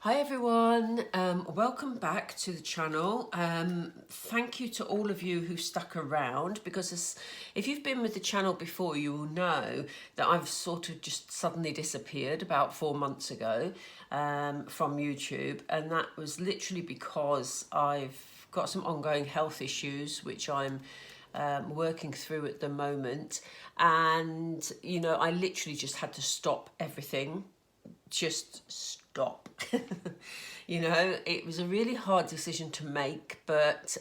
Hi everyone, welcome back to the channel. Thank you to all of you who stuck around, because if you've been with the channel before, you will know that I've sort of just suddenly disappeared about 4 months ago from YouTube, and that was literally because I've got some ongoing health issues which I'm working through at the moment, and I literally just had to stop everything. Just stop. It was a really hard decision to make, but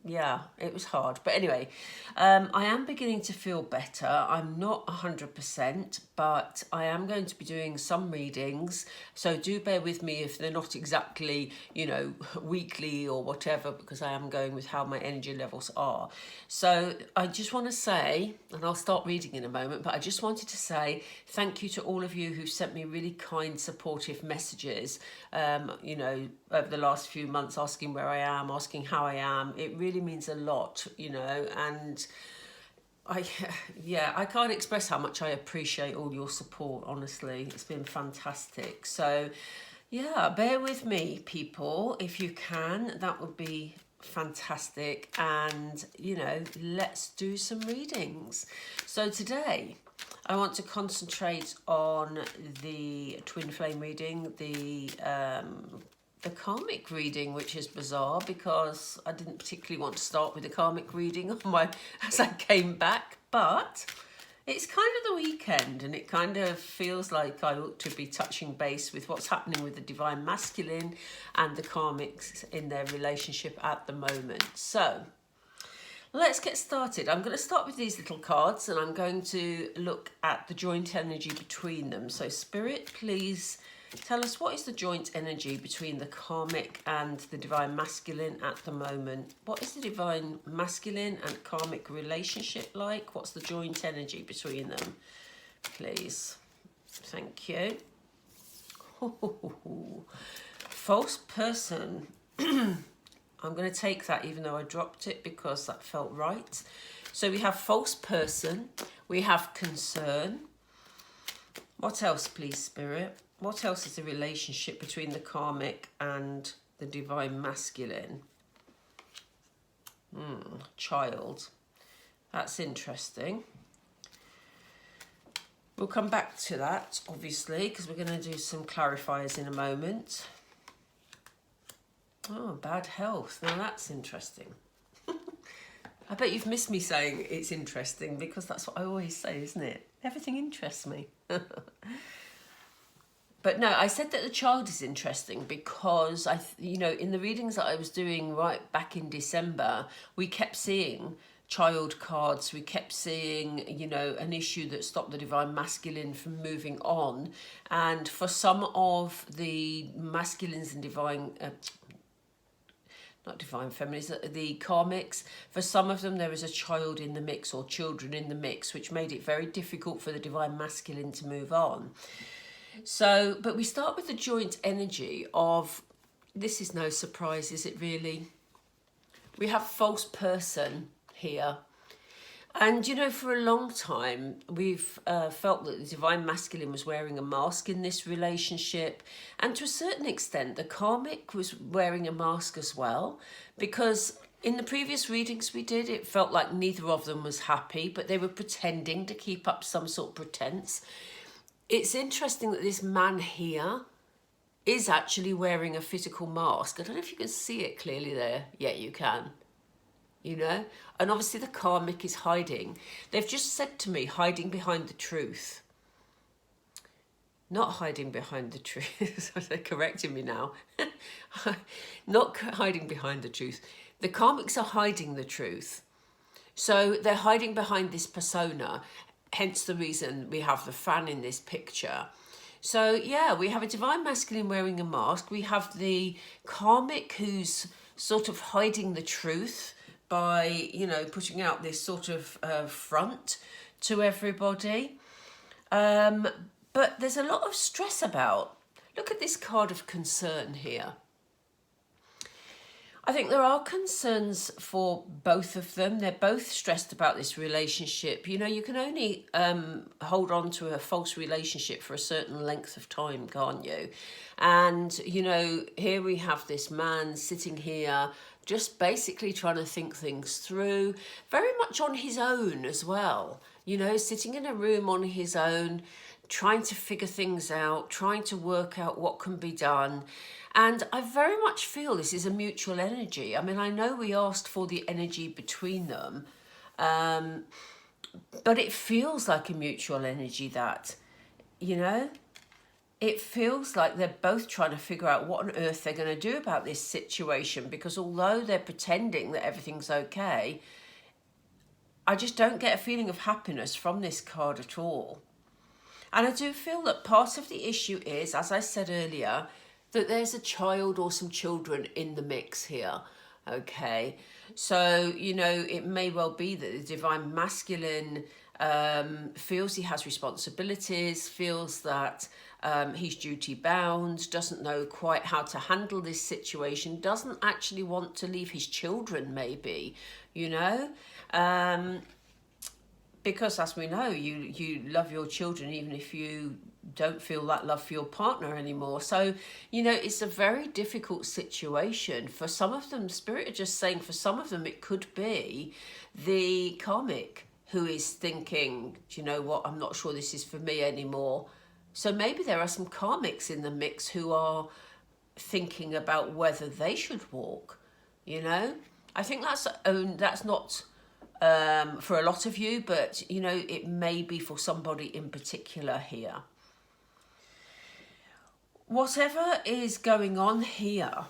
yeah, it was hard. But anyway, I am beginning to feel better. I'm not 100%, but I am going to be doing some readings, so do bear with me if they're not exactly weekly or whatever, because I am going with how my energy levels are. So I just want to say, and I'll start reading in a moment, but I just wanted to say thank you to all of you who sent me really kind, supportive messages over the last few months, asking where I am, asking how I am. It really means a lot, and I can't express how much I appreciate all your support. Honestly, it's been fantastic. So yeah, bear with me, people, if you can. That would be fantastic. And let's do some readings. So today I want to concentrate on the twin flame reading, the karmic reading, which is bizarre because I didn't particularly want to start with the karmic reading as I came back, but it's kind of the weekend and it kind of feels like I ought to be touching base with what's happening with the divine masculine and the karmics in their relationship at the moment. So let's get started. I'm going to start with these little cards and I'm going to look at the joint energy between them. So Spirit, please tell us, what is the joint energy between the karmic and the divine masculine at the moment? What is the divine masculine and karmic relationship like? What's the joint energy between them, please? Thank you. False person. I'm going to take that even though I dropped it because that felt right. So we have false person. We have concern. What else, please, Spirit? What else is the relationship between the karmic and the divine masculine? Child. That's interesting. We'll come back to that, obviously, because we're going to do some clarifiers in a moment. Oh, bad health. Now that's interesting. I bet you've missed me saying it's interesting, because that's what I always say, isn't it? Everything interests me. But no, I said that the child is interesting because in the readings that I was doing right back in December, we kept seeing child cards. We kept seeing, an issue that stopped the divine masculine from moving on. And for some of the masculines and not divine feminines, the karmics, for some of them there was a child in the mix or children in the mix, which made it very difficult for the divine masculine to move on. So, but we start with the joint energy of, this is no surprise, is it really? We have false person here. And, for a long time, we've felt that the divine masculine was wearing a mask in this relationship. And to a certain extent, the karmic was wearing a mask as well. Because in the previous readings we did, it felt like neither of them was happy, but they were pretending to keep up some sort of pretense. It's interesting that this man here is actually wearing a physical mask. I don't know if you can see it clearly there. Yeah, you can. And obviously the karmic is hiding. They've just said to me, hiding behind the truth. Not hiding behind the truth. They're correcting me now. Not hiding behind the truth. The karmics are hiding the truth. So they're hiding behind this persona. Hence the reason we have the fan in this picture. So yeah, we have a divine masculine wearing a mask. We have the karmic who's sort of hiding the truth by, putting out this sort of front to everybody. But there's a lot of stress about. Look at this card of concern here. I think there are concerns for both of them. They're both stressed about this relationship. You know, you can only hold on to a false relationship for a certain length of time, can't you? And, you know, here we have this man sitting here just basically trying to think things through, very much on his own as well. You know, sitting in a room on his own, trying to figure things out, trying to work out what can be done. And I very much feel this is a mutual energy. I mean, I know we asked for the energy between them, but it feels like a mutual energy that, you know, it feels like they're both trying to figure out what on earth they're going to do about this situation, because although they're pretending that everything's okay, I just don't get a feeling of happiness from this card at all. And I do feel that part of the issue is, as I said earlier, that there's a child or some children in the mix here. Okay, so, you know, it may well be that the divine masculine feels he has responsibilities, feels that he's duty bound, doesn't know quite how to handle this situation, doesn't actually want to leave his children, maybe, you know. Because as we know, you love your children even if you don't feel that love for your partner anymore. So, you know, it's a very difficult situation. For some of them, Spirit are just saying, for some of them, it could be the karmic who is thinking, do you know what, I'm not sure this is for me anymore. So maybe there are some karmics in the mix who are thinking about whether they should walk, you know. I think that's not for a lot of you, but, you know, it may be for somebody in particular here. Whatever is going on here,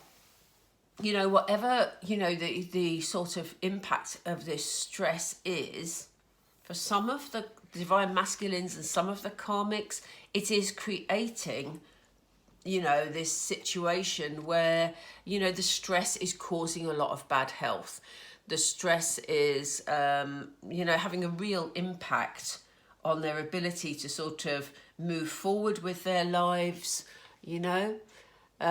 you know, whatever, you know, the sort of impact of this stress is, for some of the divine masculines and some of the karmics, it is creating, you know, this situation where, you know, the stress is causing a lot of bad health. The stress is, you know, having a real impact on their ability to sort of move forward with their lives, you know. They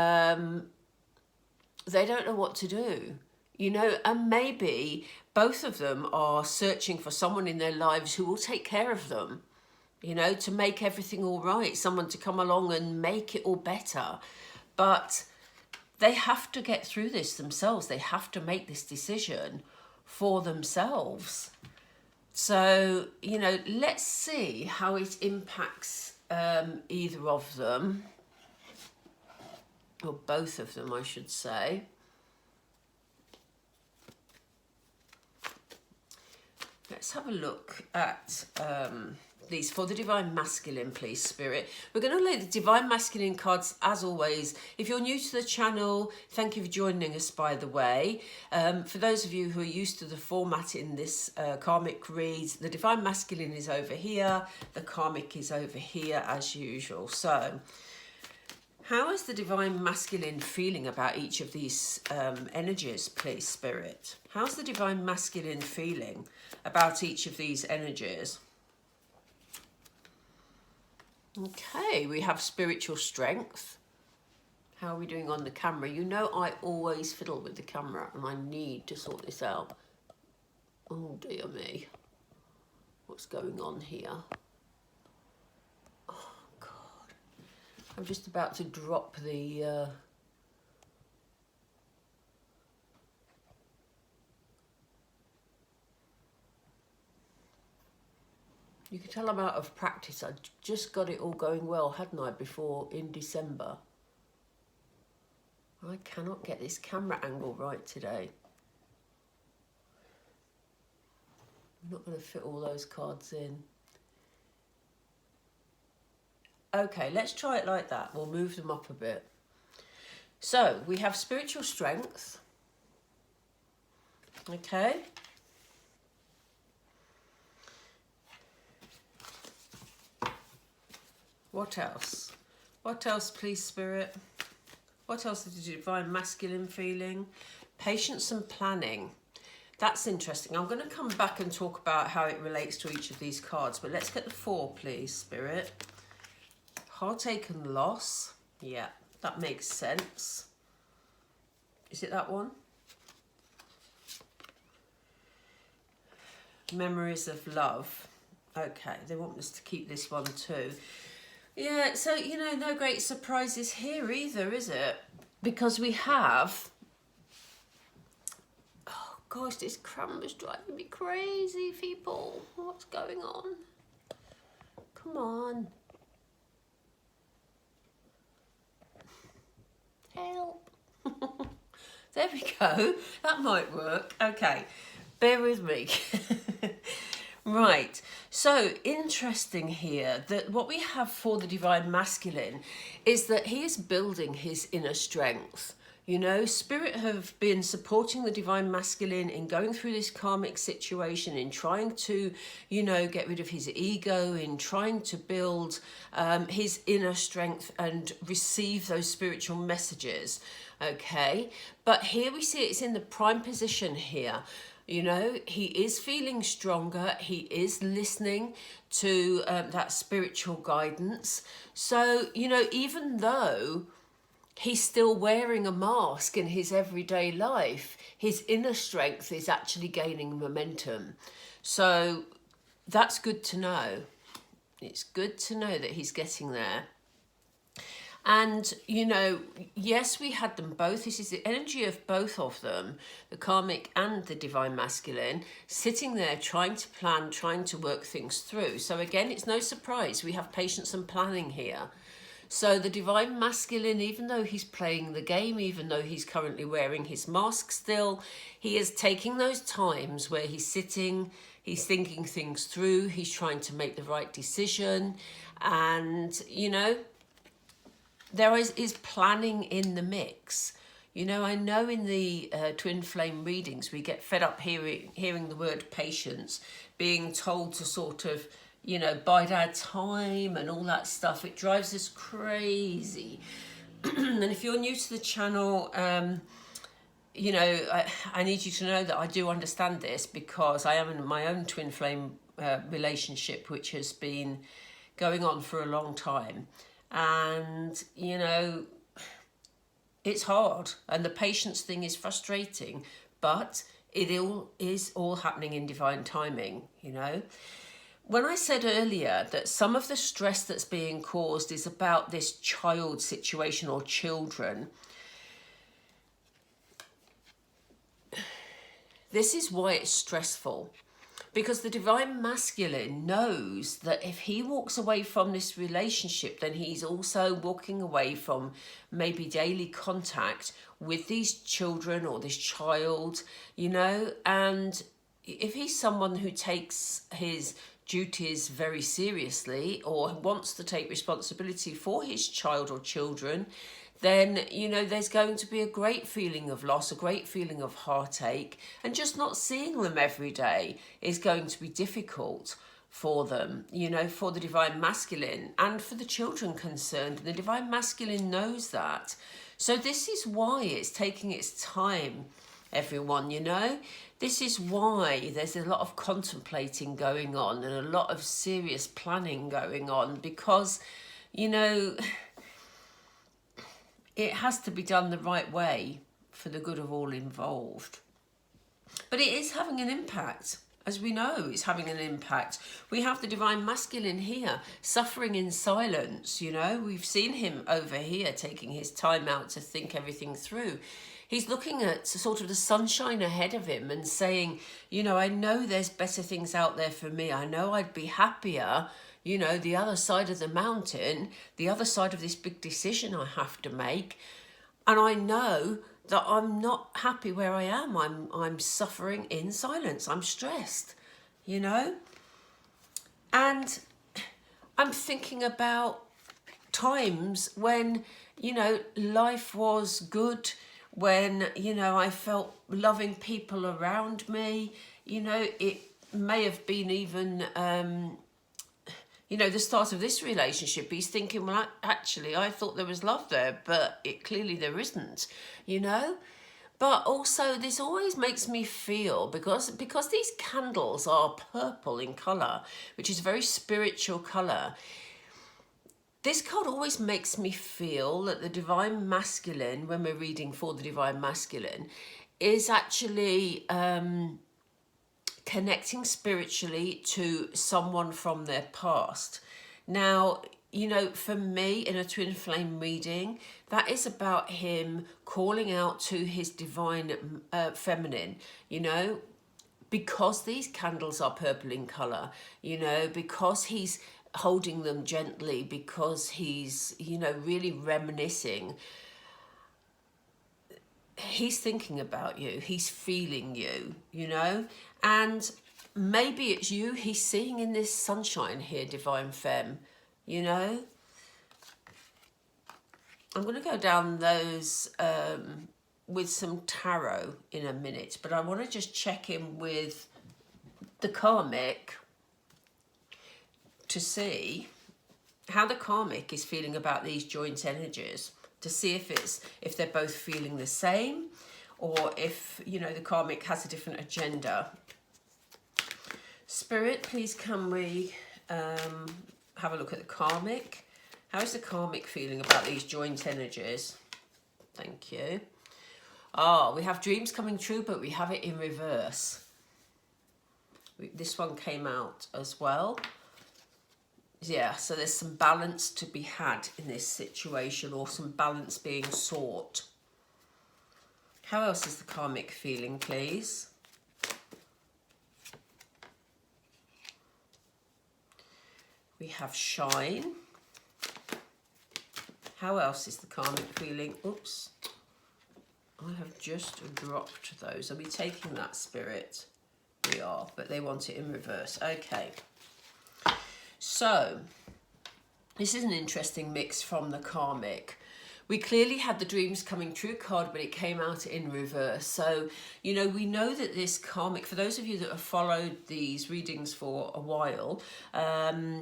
don't know what to do, you know, and maybe both of them are searching for someone in their lives who will take care of them, you know, to make everything all right, someone to come along and make it all better. But they have to get through this themselves. They have to make this decision for themselves. So, you know, let's see how it impacts either of them, or both of them, I should say. Let's have a look at these for the divine masculine, please, Spirit. We're going to lay the divine masculine cards as always. If you're new to the channel, thank you for joining us, by the way. For those of you who are used to the format in this karmic read, the divine masculine is over here, the karmic is over here as usual. So how is the divine masculine feeling about each of these energies, please, Spirit? How's the divine masculine feeling about each of these energies? Okay, we have spiritual strength. How are we doing on the camera? You know, I always fiddle with the camera and I need to sort this out. Oh dear me. What's going on here? Oh God. I'm just about to drop the... You can tell I'm out of practice. I just got it all going well, hadn't I, before in December. I cannot get this camera angle right today. I'm not going to fit all those cards in. Okay, let's try it like that. We'll move them up a bit. So, we have spiritual strength. Okay. What else? What else, please, Spirit? What else is the divine masculine feeling? Patience and planning. That's interesting. I'm going to come back and talk about how it relates to each of these cards, but let's get the 4, please, Spirit. Heartache and loss. Yeah, that makes sense. Is it that one? Memories of love. Okay, they want us to keep this one too. Yeah, so, you know, no great surprises here either, is it? Because we have... Oh, gosh, this crumb is driving me crazy, people. What's going on? Come on. Help. There we go. That might work. Okay, bear with me. Right, so interesting here that what we have for the Divine Masculine is that he is building his inner strength. You know, Spirit have been supporting the Divine Masculine in going through this karmic situation, in trying to, you know, get rid of his ego, in trying to build his inner strength and receive those spiritual messages, okay? But here we see it's in the prime position here. You know, he is feeling stronger. He is listening to that spiritual guidance. So, you know, even though he's still wearing a mask in his everyday life, his inner strength is actually gaining momentum. So that's good to know. It's good to know that he's getting there. And, you know, yes, we had them both. This is the energy of both of them, the karmic and the Divine Masculine, sitting there trying to plan, trying to work things through. So again, it's no surprise. We have patience and planning here. So the Divine Masculine, even though he's playing the game, even though he's currently wearing his mask still, he is taking those times where he's sitting, he's thinking things through, he's trying to make the right decision. And, you know, there is planning in the mix. You know, I know in the twin flame readings, we get fed up hearing the word patience, being told to sort of, you know, bide our time and all that stuff. It drives us crazy. And if you're new to the channel, you know, I need you to know that I do understand this, because I am in my own twin flame relationship, which has been going on for a long time. And, you know, it's hard, and the patience thing is frustrating, but it is all happening in divine timing, you know. When I said earlier that some of the stress that's being caused is about this child situation or children, this is why it's stressful. Because the Divine Masculine knows that if he walks away from this relationship, then he's also walking away from maybe daily contact with these children or this child, you know. And if he's someone who takes his duties very seriously or wants to take responsibility for his child or children, then, you know, there's going to be a great feeling of loss, a great feeling of heartache, and just not seeing them every day is going to be difficult for them, you know, for the Divine Masculine and for the children concerned. The Divine Masculine knows that. So this is why it's taking its time, everyone, you know. This is why there's a lot of contemplating going on and a lot of serious planning going on, because, you know, it has to be done the right way for the good of all involved. But it is having an impact. As we know, it's having an impact. We have the Divine Masculine here, suffering in silence, you know. We've seen him over here taking his time out to think everything through. He's looking at sort of the sunshine ahead of him and saying, you know, I know there's better things out there for me. I know I'd be happier, you know, the other side of the mountain, the other side of this big decision I have to make. And I know that I'm not happy where I am. I'm suffering in silence. I'm stressed, you know. And I'm thinking about times when, you know, life was good, when, you know, I felt loving people around me. You know, it may have been even... you know, the start of this relationship, he's thinking, well, actually, I thought there was love there, but clearly there isn't, you know. But also, this always makes me feel, because these candles are purple in colour, which is a very spiritual colour, this card always makes me feel that the Divine Masculine, when we're reading for the Divine Masculine, is actually connecting spiritually to someone from their past. Now, you know, for me in a twin flame reading, that is about him calling out to his divine feminine, you know, because these candles are purple in colour, you know, because he's holding them gently, because he's, you know, really reminiscing. He's thinking about you, he's feeling you, you know, and maybe it's you he's seeing in this sunshine here, divine femme, you know. I'm going to go down those with some tarot in a minute, but I want to just check in with the karmic to see how the karmic is feeling about these joint energies, to see if they're both feeling the same, or if, you know, the karmic has a different agenda. Spirit, please can we have a look at the karmic? How is the karmic feeling about these joint energies? Thank you. Oh, we have dreams coming true, but we have it in reverse. This one came out as well. Yeah, so there's some balance to be had in this situation, or some balance being sought. How else is the karmic feeling, please? We have shine. How else is the karmic feeling? Oops. I have just dropped those. Are we taking that, Spirit? We are, but they want it in reverse. Okay. So, this is an interesting mix from the karmic. We clearly had the dreams coming true card, but it came out in reverse. So, you know, we know that this karmic, for those of you that have followed these readings for a while,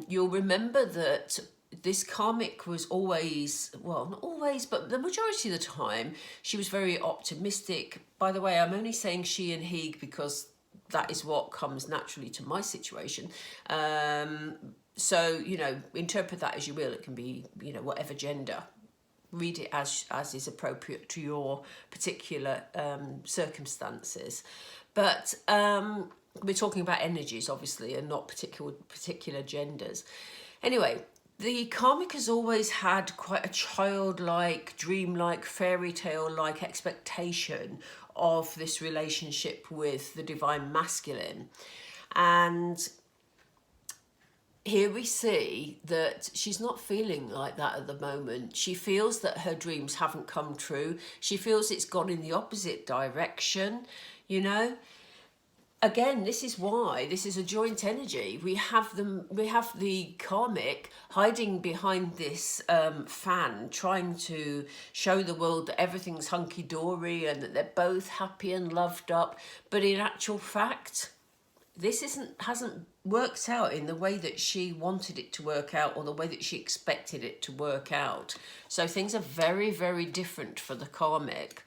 you'll remember that this karmic was always, well, not always, but the majority of the time, she was very optimistic. By the way, I'm only saying she and he because that is what comes naturally to my situation. So, you know, interpret that as you will. It can be, you know, whatever gender. Read it as is appropriate to your particular circumstances. But we're talking about energies, obviously, and not particular genders. Anyway, the karmic has always had quite a childlike, dreamlike, fairy tale-like expectation of this relationship with the divine masculine. And here we see that she's not feeling like that at the moment. She feels that her dreams haven't come true. She feels it's gone in the opposite direction, you know. Again, this is why this is a joint energy. We have the karmic hiding behind this fan, trying to show the world that everything's hunky-dory and that they're both happy and loved up. But in actual fact, this hasn't worked out in the way that she wanted it to work out, or the way that she expected it to work out. So things are very, very different for the karmic.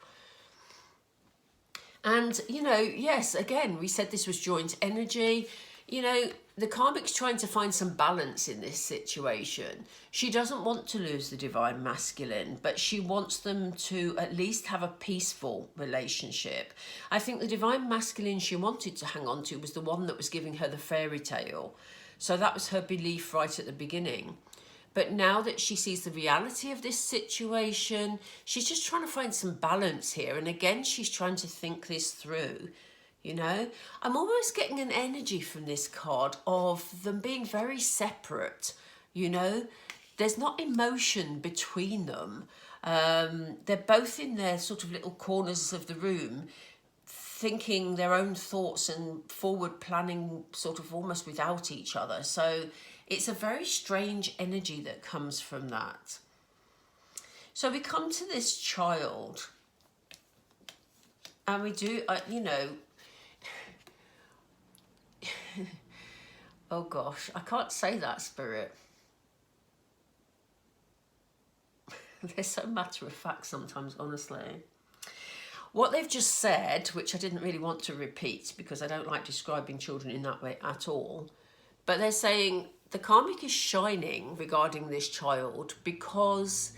And, you know, yes, again, we said this was joint energy. You know, the karmic's trying to find some balance in this situation. She doesn't want to lose the divine masculine, but she wants them to at least have a peaceful relationship. I think the divine masculine she wanted to hang on to was the one that was giving her the fairy tale. So that was her belief right at the beginning. But now that she sees the reality of this situation, she's just trying to find some balance here. And again, she's trying to think this through, you know. I'm almost getting an energy from this card of them being very separate, you know. There's not emotion between them. They're both in their sort of little corners of the room, thinking their own thoughts and forward planning sort of almost without each other. So it's a very strange energy that comes from that. So we come to this child, and we do, you know, oh gosh, I can't say that, Spirit. They're so matter of fact sometimes, honestly. What they've just said, which I didn't really want to repeat because I don't like describing children in that way at all, but they're saying the karmic is shining regarding this child because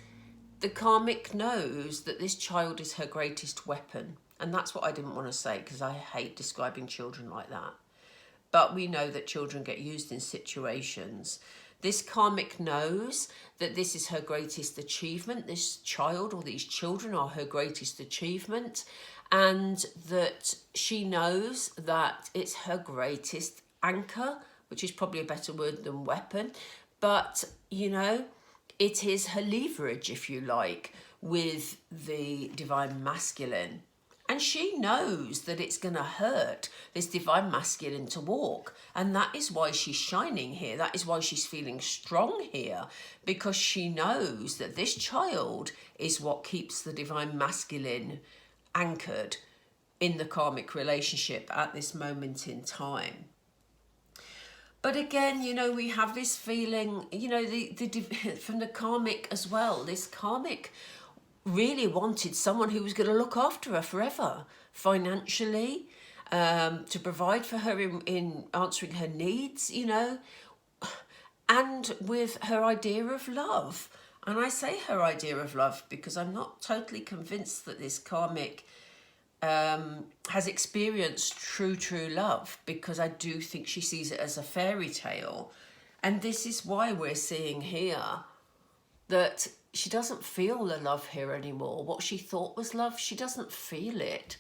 the karmic knows that this child is her greatest weapon. And that's what I didn't want to say because I hate describing children like that. but we know that children get used in situations. This karmic knows that this is her greatest achievement. This child or these children are her greatest achievement, and that she knows that it's her greatest anchor, which is probably a better word than weapon. But, you know, it is her leverage, if you like, with the divine masculine. And she knows that it's going to hurt this divine masculine to walk. And that is why she's shining here. That is why she's feeling strong here. Because she knows that this child is what keeps the divine masculine anchored in the karmic relationship at this moment in time. But again, you know, we have this feeling, you know, from the karmic as well. This karmic really wanted someone who was going to look after her forever, financially, to provide for her in answering her needs, you know, and with her idea of love. And I say her idea of love because I'm not totally convinced that this karmic has experienced true love, because I do think she sees it as a fairy tale. And this is why we're seeing here that she doesn't feel the love here anymore. What she thought was love, she doesn't feel it.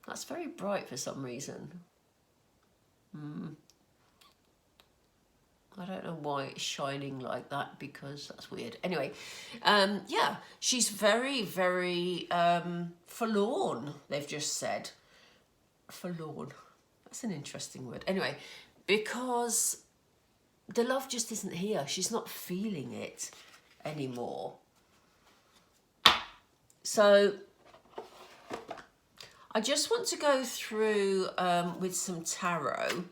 That's very bright for some reason. I don't know why it's shining like that, because that's weird. Anyway, yeah, she's very forlorn, they've just said. Forlorn. That's an interesting word. Anyway, because the love just isn't here. She's not feeling it anymore. So I just want to go through with some tarot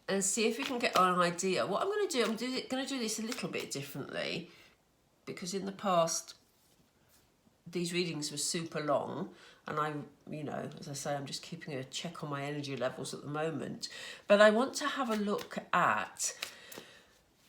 and see if we can get an idea. What I'm going to do, I'm going to do this a little bit differently, because in the past these readings were super long, and I, you know, as I say, I'm just keeping a check on my energy levels at the moment. But I want to have a look at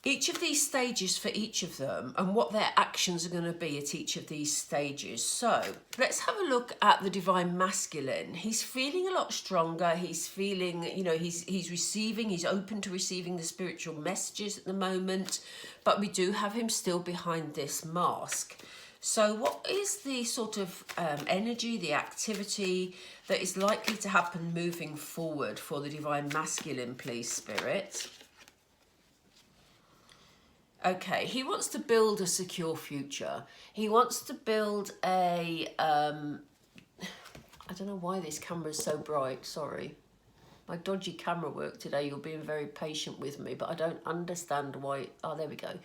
each of these stages for each of them and what their actions are going to be at each of these stages. So let's have a look at the divine masculine. He's feeling a lot stronger. He's feeling, you know, he's receiving, he's open to receiving the spiritual messages at the moment, but we do have him still behind this mask. So what is the sort of energy, the activity that is likely to happen moving forward for the divine masculine, please, Spirit? Okay, he wants to build a secure future. He wants to build a, I don't know why this camera is so bright, sorry. My dodgy camera work today, you're being very patient with me, but I don't understand why. Oh, there we go.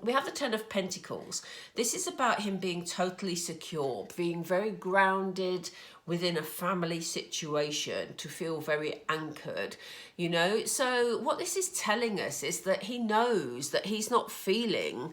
We have the Ten of Pentacles. This is about him being totally secure, being very grounded within a family situation, to feel very anchored, you know. So what this is telling us is that he knows that he's not feeling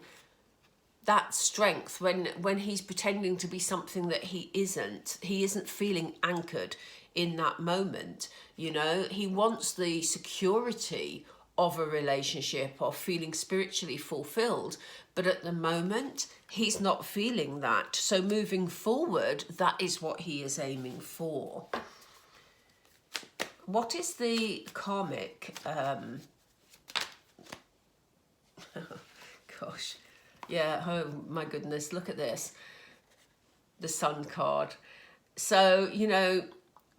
that strength when he's pretending to be something that he isn't. He isn't feeling anchored in that moment, you know. He wants the security of a relationship, of feeling spiritually fulfilled, but at the moment he's not feeling that. So moving forward, that is what he is aiming for. What is the karmic? Gosh, yeah, oh my goodness, look at this, the Sun card. So, you know,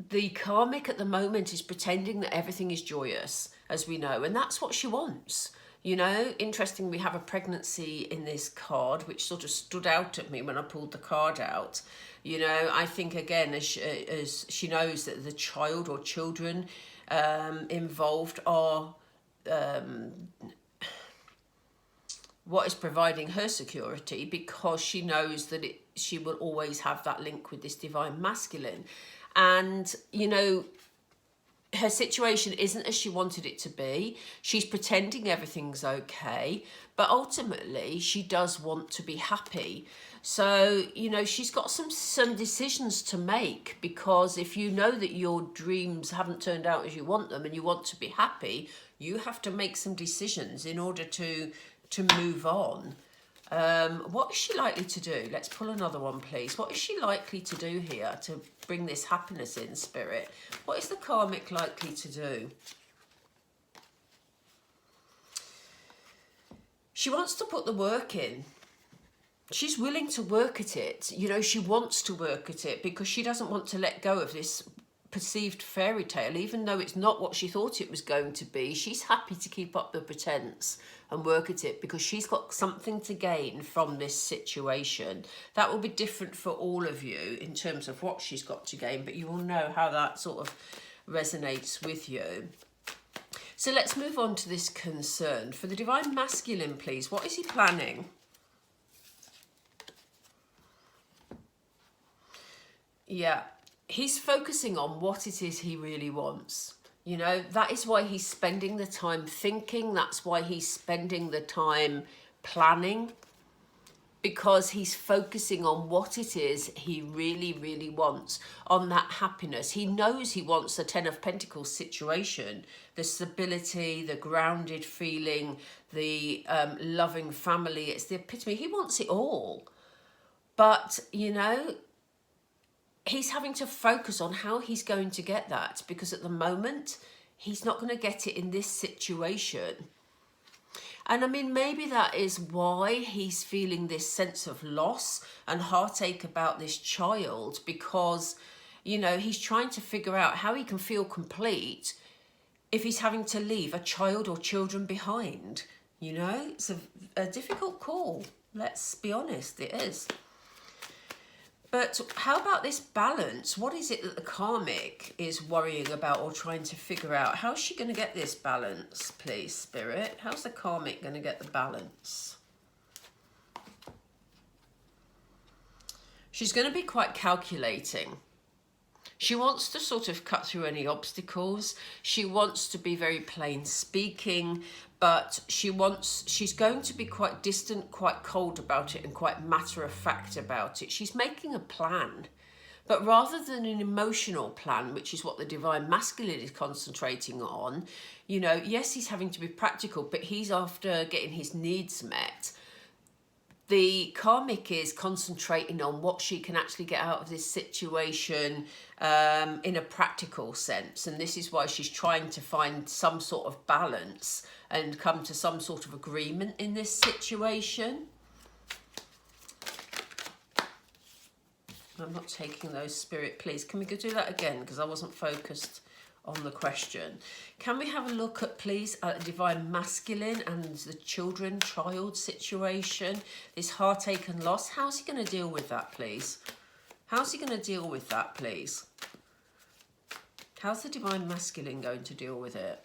the karmic at the moment is pretending that everything is joyous, as we know, and that's what she wants. You know, interesting, we have a pregnancy in this card, which sort of stood out at me when I pulled the card out. You know, I think, again, as she knows that the child or children involved are what is providing her security, because she knows that she will always have that link with this divine masculine. And, you know, her situation isn't as she wanted it to be. She's pretending everything's okay, but ultimately she does want to be happy. So, you know, she's got some decisions to make, because if you know that your dreams haven't turned out as you want them and you want to be happy, you have to make some decisions in order to move on. What is she likely to do? Let's pull another one, please. What is she likely to do here to bring this happiness in, Spirit? What is the karmic likely to do? She wants to put the work in. She's willing to work at it. You know, she wants to work at it because she doesn't want to let go of this perceived fairy tale, even though it's not what she thought it was going to be. She's happy to keep up the pretense and work at it because she's got something to gain from this situation. That will be different for all of you in terms of what she's got to gain, but you will know how that sort of resonates with you. So let's move on to this concern. For the Divine Masculine, please, what is he planning? Yeah, he's focusing on what it is he really wants. You know, that is why he's spending the time thinking. That's why he's spending the time planning, because he's focusing on what it is he really, really wants, on that happiness. He knows he wants the Ten of Pentacles situation, the stability, the grounded feeling, the loving family. It's the epitome. He wants it all. But, you know, he's having to focus on how he's going to get that, because at the moment he's not going to get it in this situation. And I mean, maybe that is why he's feeling this sense of loss and heartache about this child, because, you know, he's trying to figure out how he can feel complete if he's having to leave a child or children behind. You know, it's a difficult call. Let's be honest, it is. But how about this balance? What is it that the karmic is worrying about or trying to figure out? How's she going to get this balance, please, Spirit? How's the karmic going to get the balance? She's going to be quite calculating. She wants to sort of cut through any obstacles. She wants to be very plain speaking, but she's going to be quite distant, quite cold about it, and quite matter of fact about it. She's making a plan, but rather than an emotional plan, which is what the Divine Masculine is concentrating on, you know, yes, he's having to be practical, but he's after getting his needs met. The karmic is concentrating on what she can actually get out of this situation in a practical sense. And this is why she's trying to find some sort of balance and come to some sort of agreement in this situation. I'm not taking those, Spirit, please. Can we go do that again? Because I wasn't focused on the question. Can we have a look at, please, at the Divine Masculine and the child situation, this heartache and loss? How's he going to deal with that, please? How's he going to deal with that, please? How's the Divine Masculine going to deal with it?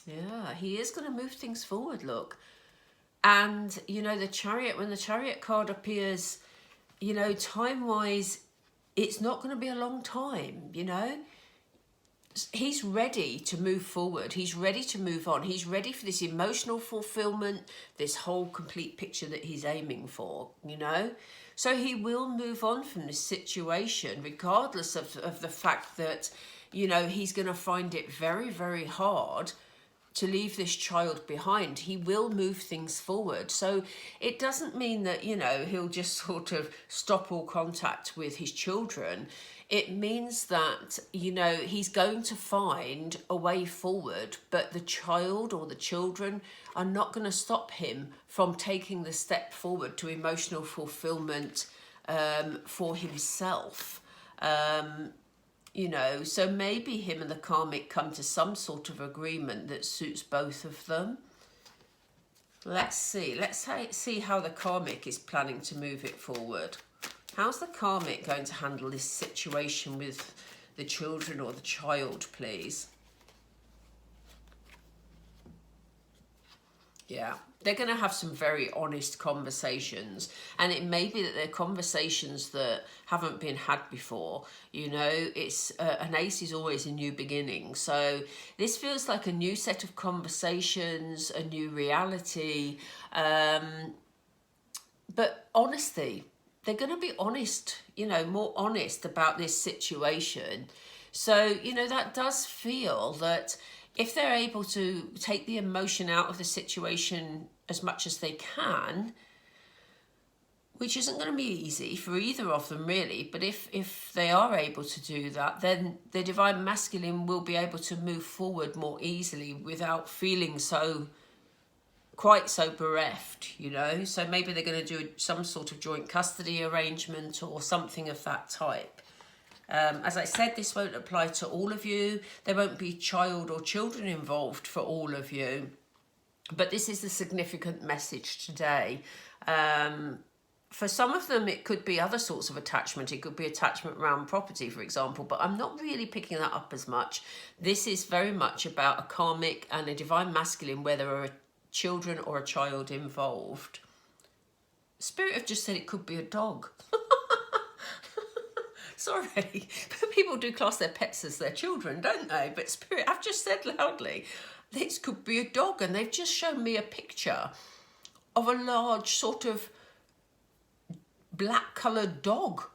Yeah, he is going to move things forward, look. And, you know, the Chariot, when the Chariot card appears, you know, time-wise, it's not going to be a long time, you know. He's ready to move forward. He's ready to move on. He's ready for this emotional fulfillment, this whole complete picture that he's aiming for, you know. So he will move on from this situation, regardless of the fact that, you know, he's going to find it very, very hard to leave this child behind. He will move things forward. So it doesn't mean that, you know, he'll just sort of stop all contact with his children. It means that, you know, he's going to find a way forward, but the child or the children are not going to stop him from taking the step forward to emotional fulfillment for himself. You know, so maybe him and the karmic come to some sort of agreement that suits both of them. Let's see. Let's see how the karmic is planning to move it forward. How's the karmic going to handle this situation with the children or the child, please? Yeah, they're going to have some very honest conversations, and it may be that they're conversations that haven't been had before. You know, it's an ace is always a new beginning. So this feels like a new set of conversations, a new reality, but honesty. They're going to be honest, you know, more honest about this situation. So, you know, that does feel that, if they're able to take the emotion out of the situation as much as they can, which isn't going to be easy for either of them really, but if they are able to do that, then the divine masculine will be able to move forward more easily without feeling quite so bereft, you know. So maybe they're going to do some sort of joint custody arrangement or something of that type. As I said, this won't apply to all of you. There won't be child or children involved for all of you. But this is the significant message today. For some of them, it could be other sorts of attachment. It could be attachment around property, for example, but I'm not really picking that up as much. This is very much about a karmic and a divine masculine, where there are children or a child involved. Spirit have just said it could be a dog. Sorry, but people do class their pets as their children, don't they? But Spirit, I've just said loudly, this could be a dog, and they've just shown me a picture of a large sort of black coloured dog.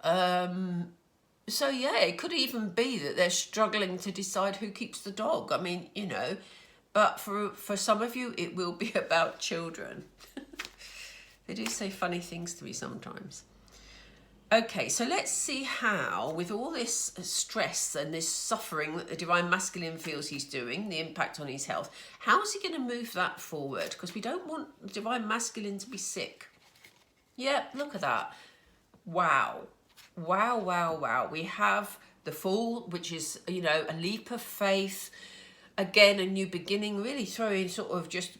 So yeah, it could even be that they're struggling to decide who keeps the dog. I mean, you know, but for some of you, it will be about children. They do say funny things to me sometimes. Okay, so let's see how, with all this stress and this suffering that the divine masculine feels he's doing, the impact on his health, how is he going to move that forward? Because we don't want the divine masculine to be sick. Yeah, look at that. Wow. Wow, wow, wow. We have the Fool, which is, you know, a leap of faith. Again, a new beginning, really throwing sort of just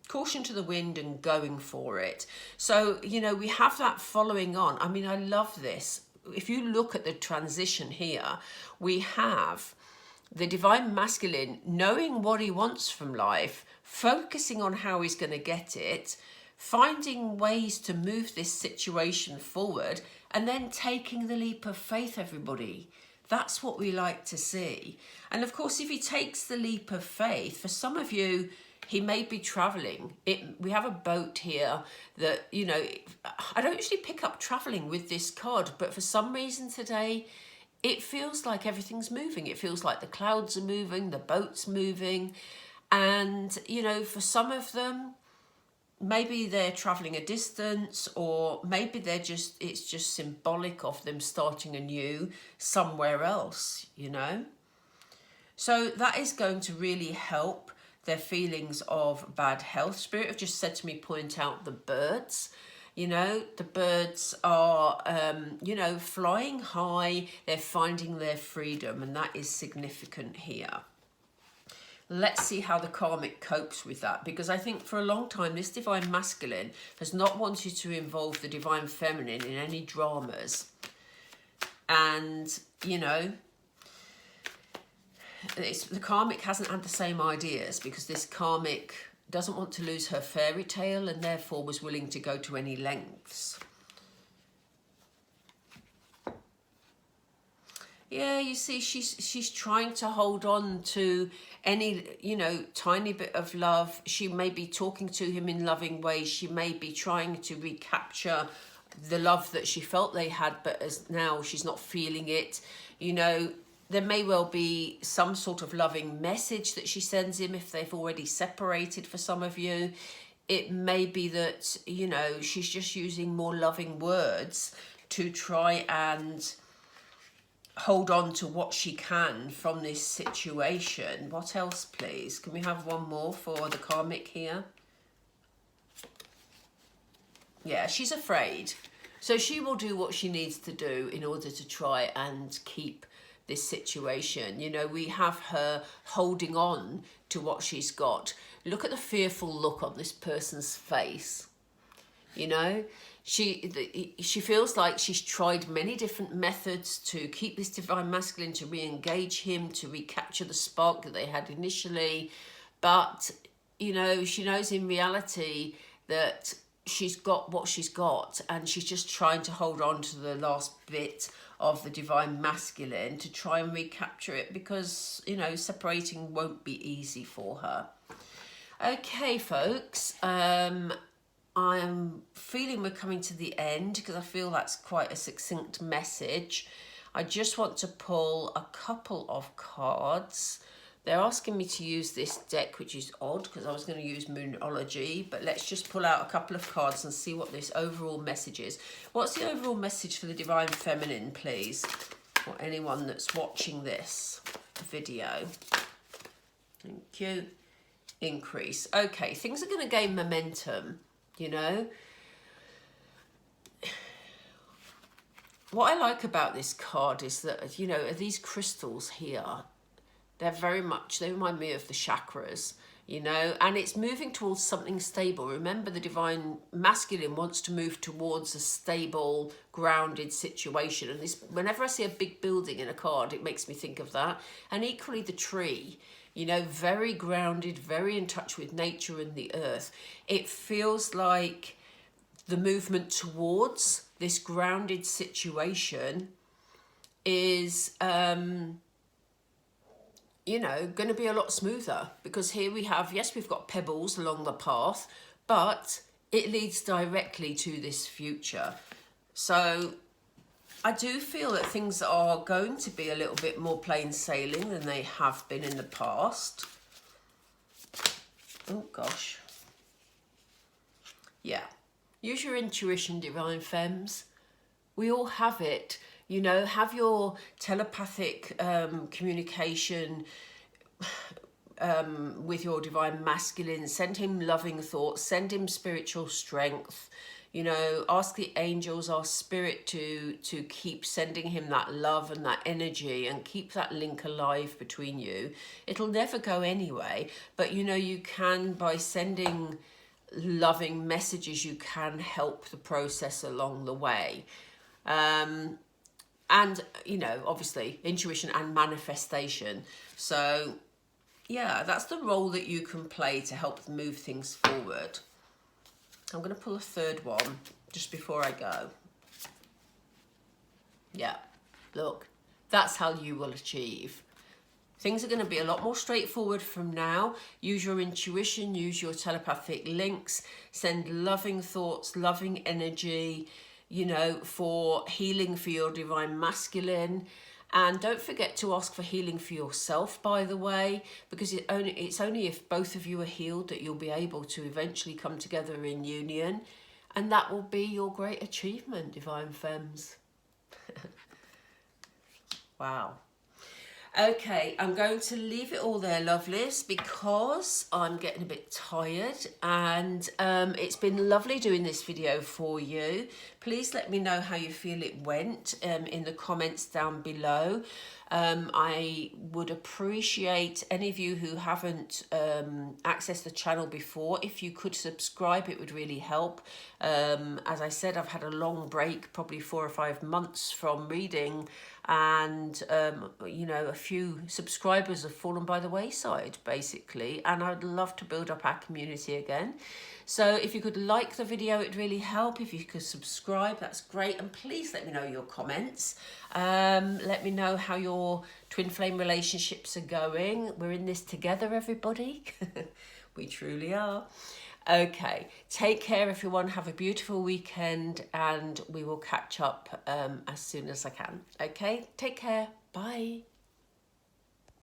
caution to the wind and going for it. So, you know, we have that following on. I mean, I love this. If you look at the transition here, we have the divine masculine knowing what he wants from life, focusing on how he's going to get it, finding ways to move this situation forward, and then taking the leap of faith, everybody. That's what we like to see. And of course, if he takes the leap of faith, for some of you, he may be traveling. We have a boat here that, you know, I don't usually pick up traveling with this card, but for some reason today, it feels like everything's moving. It feels like the clouds are moving, the boat's moving. And, you know, for some of them, maybe they're traveling a distance, or maybe it's just symbolic of them starting anew somewhere else, you know. So that is going to really help their feelings of bad health. Spirit have just said to me, point out the birds. You know, the birds are, you know, flying high. They're finding their freedom, and that is significant here. Let's see how the karmic copes with that, because I think for a long time this divine masculine has not wanted to involve the divine feminine in any dramas. And, you know, the karmic hasn't had the same ideas, because this karmic doesn't want to lose her fairy tale and therefore was willing to go to any lengths. Yeah, you see, she's trying to hold on to any, you know, tiny bit of love. She may be talking to him in loving ways. She may be trying to recapture the love that she felt they had, but as now she's not feeling it. You know, there may well be some sort of loving message that she sends him if they've already separated for some of you. It may be that, you know, she's just using more loving words to try and hold on to what she can from this situation. What else, please? Can we have one more for the karmic here? Yeah, she's afraid. So she will do what she needs to do in order to try and keep this situation. You know, we have her holding on to what she's got. Look at the fearful look on this person's face. You know, she feels like she's tried many different methods to keep this divine masculine, to re-engage him, to recapture the spark that they had initially. But, you know, she knows in reality that she's got what she's got, and she's just trying to hold on to the last bit of the divine masculine to try and recapture it, because, you know, separating won't be easy for her. Okay, folks, I'm feeling we're coming to the end, because I feel that's quite a succinct message. I just want to pull a couple of cards They're asking me to use this deck, which is odd because I was going to use Moonology, but let's just pull out a couple of cards and see what this overall message is. What's the overall message for the Divine Feminine, please? Or anyone that's watching this video. Thank you. Increase. Okay, things are going to gain momentum, you know. What I like about this card is that, you know, these crystals here, they're very much, they remind me of the chakras, you know, and it's moving towards something stable. Remember, the Divine Masculine wants to move towards a stable, grounded situation. And this, whenever I see a big building in a card, it makes me think of that. And equally the tree, you know, very grounded, very in touch with nature and the earth. It feels like the movement towards this grounded situation is, you know, going to be a lot smoother, because here we have, yes, we've got pebbles along the path, but it leads directly to this future. So I do feel that things are going to be a little bit more plain sailing than they have been in the past. Oh gosh. Yeah. Use your intuition, Divine Femmes. We all have it. You know, have your telepathic communication with your Divine Masculine. Send him loving thoughts. Send him spiritual strength. You know, ask the angels, our spirit, to keep sending him that love and that energy and keep that link alive between you. It'll never go anyway, but, you know, you can, by sending loving messages, you can help the process along the way. And, you know, obviously intuition and manifestation. So yeah, that's the role that you can play to help move things forward. I'm going to pull a third one just before I go. Yeah, look, that's how you will achieve. Things are going to be a lot more straightforward from now. Use your intuition, use your telepathic links, send loving thoughts, loving energy, you know, for healing for your Divine Masculine. And don't forget to ask for healing for yourself, by the way, because it's only if both of you are healed that you'll be able to eventually come together in union. And that will be your great achievement, Divine Femmes. Wow. Okay, I'm going to leave it all there, lovelies, because I'm getting a bit tired, and it's been lovely doing this video for you. Please let me know how you feel it went in the comments down below. I would appreciate any of you who haven't accessed the channel before, if you could subscribe, it would really help. As I said, I've had a long break, probably 4 or 5 months from reading, and you know, a few subscribers have fallen by the wayside, basically, and I'd love to build up our community again. So if you could like the video, it'd really help. If you could subscribe, that's great. And please let me know your comments. Let me know how your twin flame relationships are going. We're in this together, everybody. We truly are. Okay, take care, everyone. Have a beautiful weekend, and we will catch up as soon as I can. Okay, take care. Bye.